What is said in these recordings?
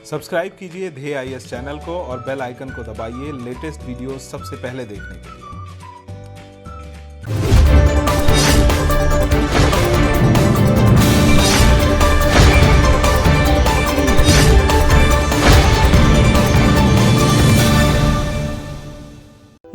Subscribe कीजिए ध्येय IAS channel को और बेल आइकन को दबाइए लेटेस्ट वीडियो सबसे पहले देखने के लिए।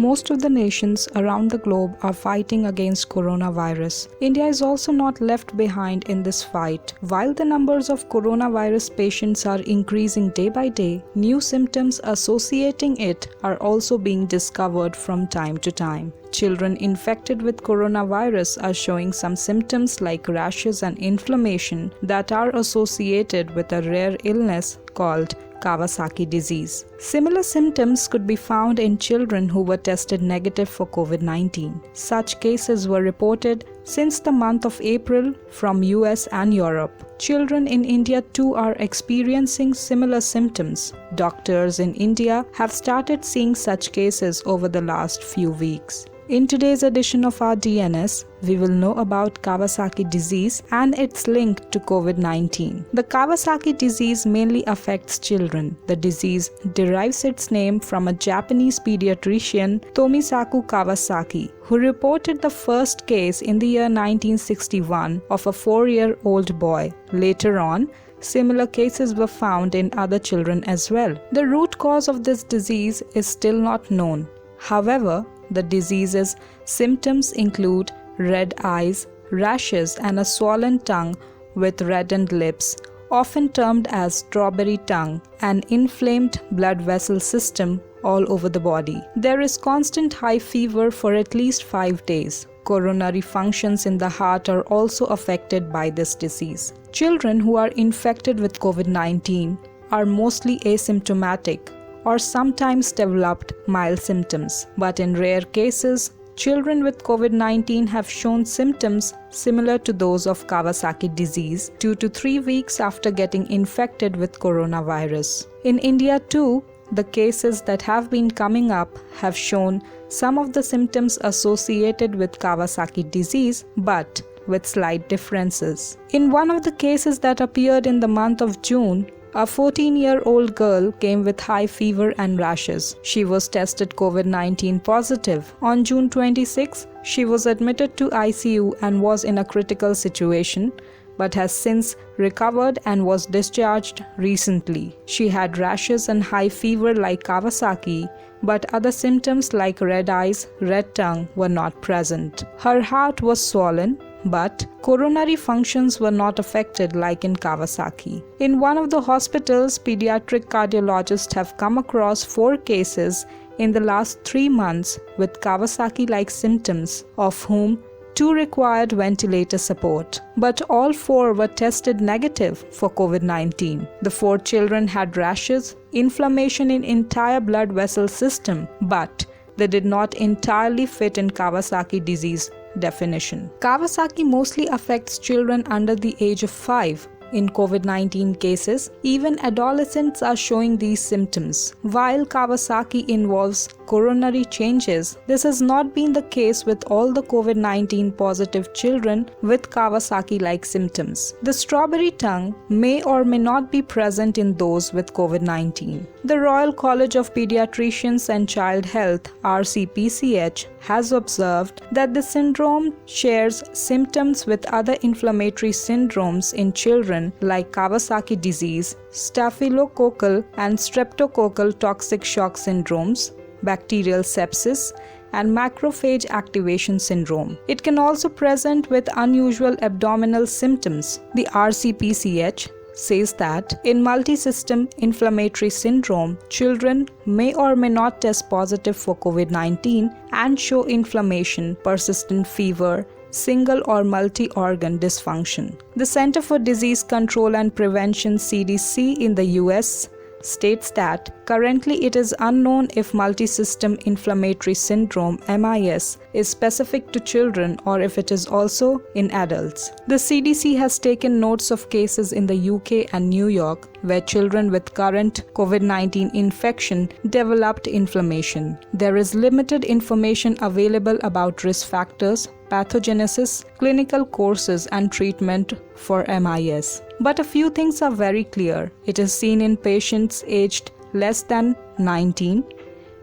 Most of the nations around the globe are fighting against coronavirus. India is also not left behind in this fight. While the numbers of coronavirus patients are increasing day by day, new symptoms associating it are also being discovered from time to time. Children infected with coronavirus are showing some symptoms like rashes and inflammation that are associated with a rare illness called Kawasaki disease. Similar symptoms could be found in children who were tested negative for COVID-19. Such cases were reported since the month of April from US and Europe. Children in India too are experiencing similar symptoms. Doctors in India have started seeing such cases over the last few weeks. In today's edition of our DNS, we will know about Kawasaki disease and its link to COVID-19. The Kawasaki disease mainly affects children. The disease derives its name from a Japanese pediatrician, Tomisaku Kawasaki, who reported the first case in the year 1961 of a 4-year-old boy. Later on, similar cases were found in other children as well. The root cause of this disease is still not known. However, the disease's symptoms include red eyes, rashes, and a swollen tongue with reddened lips, often termed as strawberry tongue, and inflamed blood vessel system all over the body. There is constant high fever for at least 5 days. Coronary functions in the heart are also affected by this disease. Children who are infected with COVID-19 are mostly asymptomatic or sometimes developed mild symptoms. But in rare cases, children with COVID-19 have shown symptoms similar to those of Kawasaki disease 2 to 3 weeks after getting infected with coronavirus. In India too, the cases that have been coming up have shown some of the symptoms associated with Kawasaki disease, but with slight differences. In one of the cases that appeared in the month of June, a 14-year-old girl came with high fever and rashes. She was tested COVID-19 positive. On June 26, she was admitted to ICU and was in a critical situation, but has since recovered and was discharged recently. She had rashes and high fever like Kawasaki, but other symptoms like red eyes, red tongue were not present. Her heart was swollen, but coronary functions were not affected like in Kawasaki. In one of the hospitals, pediatric cardiologists have come across 4 cases in the last 3 months with Kawasaki-like symptoms, of whom 2 required ventilator support. But all 4 were tested negative for COVID-19. The 4 children had rashes, inflammation in entire blood vessel system, but they did not entirely fit in Kawasaki disease definition. Kawasaki mostly affects children under the age of 5. In COVID-19 cases, even adolescents are showing these symptoms. While Kawasaki involves coronary changes, this has not been the case with all the COVID-19 positive children with Kawasaki-like symptoms. The strawberry tongue may or may not be present in those with COVID-19. The Royal College of Pediatricians and Child Health (RCPCH) has observed that the syndrome shares symptoms with other inflammatory syndromes in children like Kawasaki disease, staphylococcal and streptococcal toxic shock syndromes, bacterial sepsis, and macrophage activation syndrome. It can also present with unusual abdominal symptoms. The RCPCH says that in multisystem inflammatory syndrome, children may or may not test positive for COVID-19 and show inflammation, persistent fever, single or multi-organ dysfunction. The Center for Disease Control and Prevention (CDC) in the US states that currently it is unknown if multisystem inflammatory syndrome (MIS) is specific to children or if it is also in adults. The CDC has taken notes of cases in the UK and New York where children with current COVID-19 infection developed inflammation. There is limited information available about risk factors, pathogenesis, clinical courses, and treatment for MIS. But a few things are very clear. It is seen in patients aged less than 19.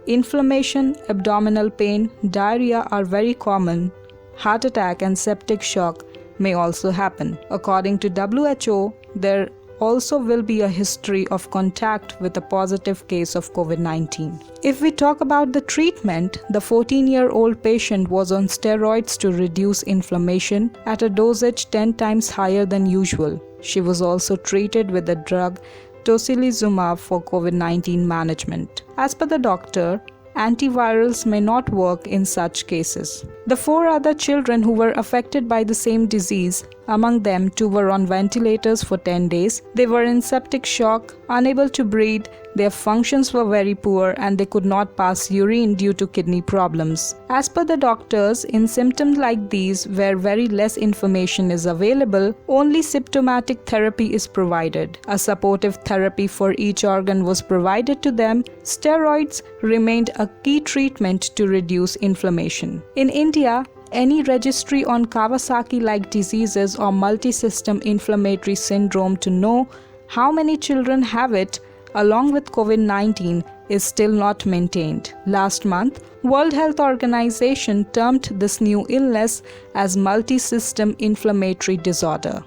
Inflammation, abdominal pain, diarrhea are very common. Heart attack and septic shock may also happen. According to WHO, there also will be a history of contact with a positive case of COVID-19. If we talk about the treatment, the 14-year-old patient was on steroids to reduce inflammation at a dosage 10 times higher than usual. She was also treated with the drug tocilizumab for COVID-19 management. As per the doctor, antivirals may not work in such cases. The 4 other children who were affected by the same disease, among them 2 were on ventilators for 10 days. They were in septic shock, unable to breathe, their functions were very poor, and they could not pass urine due to kidney problems. As per the doctors, in symptoms like these, where very less information is available, only symptomatic therapy is provided. A supportive therapy for each organ was provided to them. Steroids remained a key treatment to reduce inflammation. In India, any registry on Kawasaki-like diseases or multi-system inflammatory syndrome to know how many children have it along with COVID-19 is still not maintained. Last month, World Health Organization termed this new illness as multi-system inflammatory disorder.